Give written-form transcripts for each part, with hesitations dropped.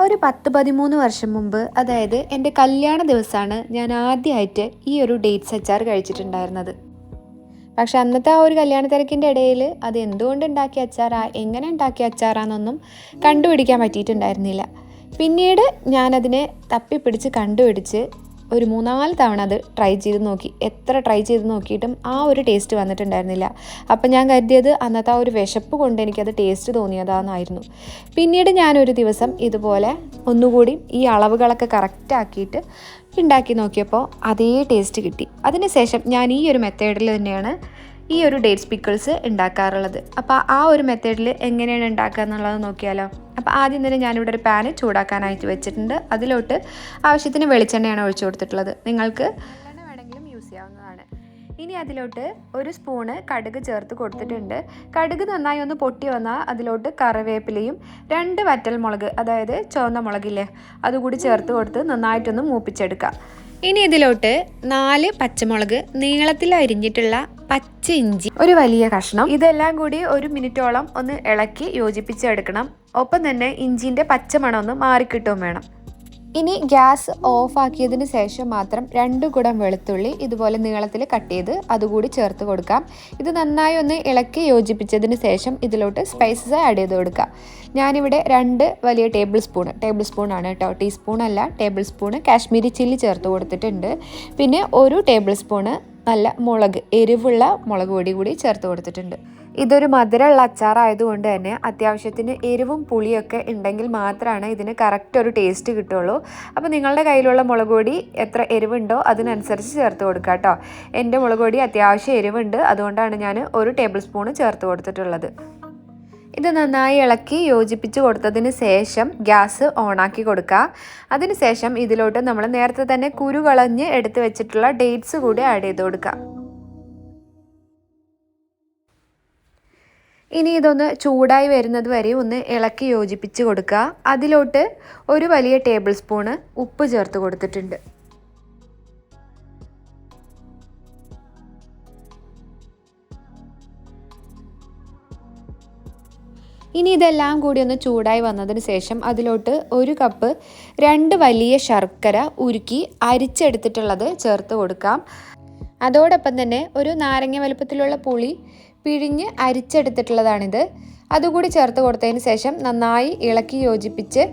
ഒരു 10-13 വർഷം മുമ്പ്, അതായത് എൻ്റെ കല്യാണ ദിവസമാണ് ഞാൻ ആദ്യമായിട്ട് ഈ ഒരു ഡേറ്റ്സ് അച്ചാർ കഴിച്ചിട്ടുണ്ടായിരുന്നത്. പക്ഷെ അന്നത്തെ ആ ഒരു കല്യാണ തിരക്കിൻ്റെ ഇടയിൽ അത് എന്തുകൊണ്ട് ഉണ്ടാക്കിയ അച്ചാറാ, എങ്ങനെ ഉണ്ടാക്കിയ അച്ചാറാന്നൊന്നും കണ്ടുപിടിക്കാൻ പറ്റിയിട്ടുണ്ടായിരുന്നില്ല. പിന്നീട് ഞാനതിനെ തപ്പിപ്പിടിച്ച് കണ്ടുപിടിച്ച് ഒരു 3-4 തവണ അത് ട്രൈ ചെയ്ത് നോക്കി. എത്ര ട്രൈ ചെയ്ത് നോക്കിയിട്ടും ആ ഒരു ടേസ്റ്റ് വന്നിട്ടുണ്ടായിരുന്നില്ല. അപ്പം ഞാൻ കരുതിയത് അന്നത്തെ ആ ഒരു വിശപ്പ് കൊണ്ട് എനിക്കത് ടേസ്റ്റ് തോന്നിയതാണെന്നായിരുന്നു. പിന്നീട് ഞാനൊരു ദിവസം ഇതുപോലെ ഒന്നുകൂടി ഈ അളവുകളൊക്കെ കറക്റ്റ് ആക്കിയിട്ട് ഉണ്ടാക്കി നോക്കിയപ്പോൾ അതേ ടേസ്റ്റ് കിട്ടി. അതിനുശേഷം ഞാൻ ഈ ഒരു മെത്തേഡിൽ തന്നെയാണ് ഈ ഒരു ഡേറ്റ്സ് പിക്കിൾസ് ഉണ്ടാക്കാറുള്ളത്. അപ്പോൾ ആ ഒരു മെത്തേഡിൽ എങ്ങനെയാണ് ഉണ്ടാക്കുക എന്നുള്ളത് നോക്കിയാലോ. അപ്പോൾ ആദ്യം തന്നെ ഞാനിവിടെ ഒരു പാന് ചൂടാക്കാനായിട്ട് വെച്ചിട്ടുണ്ട്. അതിലോട്ട് ആവശ്യത്തിന് വെളിച്ചെണ്ണയാണ് ഒഴിച്ചു കൊടുത്തിട്ടുള്ളത്. നിങ്ങൾക്ക് എണ്ണ വേണമെങ്കിലും യൂസ് ചെയ്യാവുന്നതാണ്. ഇനി അതിലോട്ട് ഒരു സ്പൂണ് കടുക് ചേർത്ത് കൊടുത്തിട്ടുണ്ട്. കടുക് നന്നായി ഒന്ന് പൊട്ടി വന്നാൽ അതിലോട്ട് കറിവേപ്പിലയും 2 വറ്റൽമുളക്, അതായത് ചുവന്ന മുളകില്ലേ, അതുകൂടി ചേർത്ത് കൊടുത്ത് നന്നായിട്ടൊന്ന് മൂപ്പിച്ചെടുക്കുക. ഇനി ഇതിലോട്ട് 4 പച്ചമുളക്, നീളത്തിൽ അരിഞ്ഞിട്ടുള്ള പച്ച ഇഞ്ചി, ഒരു വലിയ കഷ്ണം, ഇതെല്ലാം കൂടി 1 മിനിറ്റോളം ഒന്ന് ഇളക്കി യോജിപ്പിച്ചെടുക്കണം. ഒപ്പം തന്നെ ഇഞ്ചിൻ്റെ പച്ചമണം ഒന്ന് മാറിക്കിട്ടുകയും വേണം. ഇനി ഗ്യാസ് ഓഫാക്കിയതിന് ശേഷം മാത്രം 2 കുടം വെളുത്തുള്ളി ഇതുപോലെ നീളത്തിൽ കട്ട് ചെയ്ത് അതുകൂടി ചേർത്ത് കൊടുക്കാം. ഇത് നന്നായി ഒന്ന് ഇളക്കി യോജിപ്പിച്ചതിന് ശേഷം ഇതിലോട്ട് സ്പൈസസ് ആഡ് ചെയ്ത് കൊടുക്കുക. ഞാനിവിടെ 2 വലിയ ടേബിൾ സ്പൂണാണ് കേട്ടോ, ടീസ്പൂൺ അല്ല, ടേബിൾ സ്പൂണ് കാശ്മീരി ചില്ലി ചേർത്ത് കൊടുത്തിട്ടുണ്ട്. പിന്നെ 1 ടേബിൾ സ്പൂണ് നല്ല എരിവുള്ള മുളക് പൊടി കൂടി ചേർത്ത് കൊടുത്തിട്ടുണ്ട്. ഇതൊരു മധുരമുള്ള അച്ചാറായതുകൊണ്ട് തന്നെ അത്യാവശ്യത്തിന് എരിവും പുളിയൊക്കെ ഉണ്ടെങ്കിൽ മാത്രമാണ് ഇതിന് കറക്റ്റ് ഒരു ടേസ്റ്റ് കിട്ടുള്ളൂ. അപ്പോൾ നിങ്ങളുടെ കയ്യിലുള്ള മുളക് പൊടി എത്ര എരിവുണ്ടോ അതിനനുസരിച്ച് ചേർത്ത് കൊടുക്കുക കേട്ടോ. എൻ്റെ മുളക് പൊടി അത്യാവശ്യം എരിവുണ്ട്, അതുകൊണ്ടാണ് ഞാൻ 1 ടേബിൾ സ്പൂണ് ചേർത്ത് കൊടുത്തിട്ടുള്ളത്. ഇത് നന്നായി ഇളക്കി യോജിപ്പിച്ച് കൊടുത്തതിന് ശേഷം ഗ്യാസ് ഓണാക്കി കൊടുക്കുക. അതിനുശേഷം ഇതിലോട്ട് നമ്മൾ നേരത്തെ തന്നെ കുരു കളഞ്ഞ് എടുത്ത് വെച്ചിട്ടുള്ള ഡേറ്റ്സ് കൂടി ആഡ് ചെയ്ത് കൊടുക്കുക. ഇനി ഇതൊന്ന് ചൂടായി വരുന്നത് വരെ ഒന്ന് ഇളക്കി യോജിപ്പിച്ച് കൊടുക്കുക. അതിലോട്ട് ഒരു വലിയ ടേബിൾ സ്പൂണ് ഉപ്പ് ചേർത്ത് കൊടുത്തിട്ടുണ്ട്. ഇനി ഇതെല്ലാം കൂടി ഒന്ന് ചൂടായി വന്നതിന് ശേഷം അതിലോട്ട് 1 കപ്പ് 2 വലിയ ശർക്കര ഉരുക്കി അരിച്ചെടുത്തിട്ടുള്ളത് ചേർത്ത് കൊടുക്കാം. അതോടൊപ്പം തന്നെ ഒരു നാരങ്ങ വലുപ്പത്തിലുള്ള പുളി പിഴിഞ്ഞ് അരിച്ചെടുത്തിട്ടുള്ളതാണിത്. അതുകൂടി ചേർത്ത് കൊടുത്തതിന് ശേഷം നന്നായി ഇളക്കി യോജിപ്പിച്ച്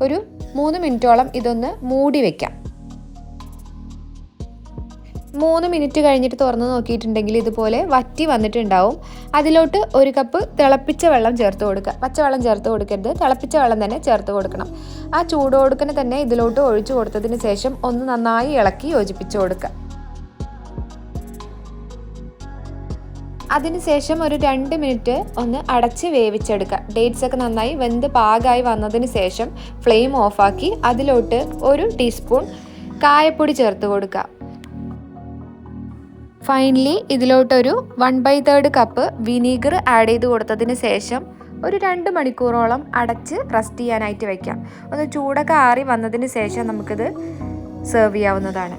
ഒരു 3 മിനിറ്റോളം ഇതൊന്ന് മൂടി വയ്ക്കാം. 3 മിനിറ്റ് കഴിഞ്ഞിട്ട് തുറന്ന് നോക്കിയിട്ടുണ്ടെങ്കിൽ ഇതുപോലെ വറ്റി വന്നിട്ടുണ്ടാവും. അതിലോട്ട് 1 കപ്പ് തിളപ്പിച്ച വെള്ളം ചേർത്ത് കൊടുക്കുക. പച്ചവെള്ളം ചേർത്ത് കൊടുക്കരുത്, തിളപ്പിച്ച വെള്ളം തന്നെ ചേർത്ത് കൊടുക്കണം. ആ ചൂടോടുക്കനെ തന്നെ ഇതിലോട്ട് ഒഴിച്ചു കൊടുത്തതിന് ശേഷം ഒന്ന് നന്നായി ഇളക്കി യോജിപ്പിച്ച് കൊടുക്കുക. അതിനുശേഷം ഒരു 2 മിനിറ്റ് ഒന്ന് അടച്ച് വേവിച്ചെടുക്കുക. ഡേറ്റ്സ് ഒക്കെ നന്നായി വെന്ത് പാകമായി വന്നതിന് ശേഷം ഫ്ലെയിം ഓഫാക്കി അതിലോട്ട് 1 ടീസ്പൂൺ കായപ്പൊടി ചേർത്ത് കൊടുക്കുക. ഫൈനലി ഇതിലോട്ടൊരു 1/3 കപ്പ് വിനീഗർ ആഡ് ചെയ്ത് കൊടുത്തതിന് ശേഷം ഒരു 2 മണിക്കൂറോളം അടച്ച് റെസ്റ്റ് ചെയ്യാനായിട്ട് വയ്ക്കാം. ഒന്ന് ചൂടൊക്കെ ആറി വന്നതിന് ശേഷം നമുക്കിത് സെർവ് ചെയ്യാവുന്നതാണ്.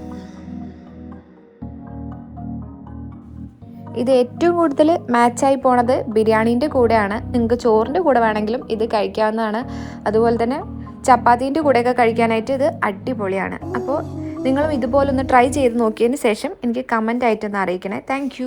ഇത് ഏറ്റവും കൂടുതൽ മാച്ചായി പോണത് ബിരിയാണീൻ്റെ കൂടെയാണ്. നിങ്ങൾക്ക് ചോറിൻ്റെ കൂടെ വേണമെങ്കിലും ഇത് കഴിക്കാവുന്നതാണ്. അതുപോലെ തന്നെ ചപ്പാത്തീൻ്റെ കൂടെയൊക്കെ കഴിക്കാനായിട്ട് ഇത് അടിപൊളിയാണ്. അപ്പോൾ നിങ്ങളും ഇതുപോലൊന്ന് ട്രൈ ചെയ്ത് നോക്കിയതിന് ശേഷം എനിക്ക് കമൻ്റ് ആയിട്ടൊന്ന് അറിയിക്കണേ. താങ്ക്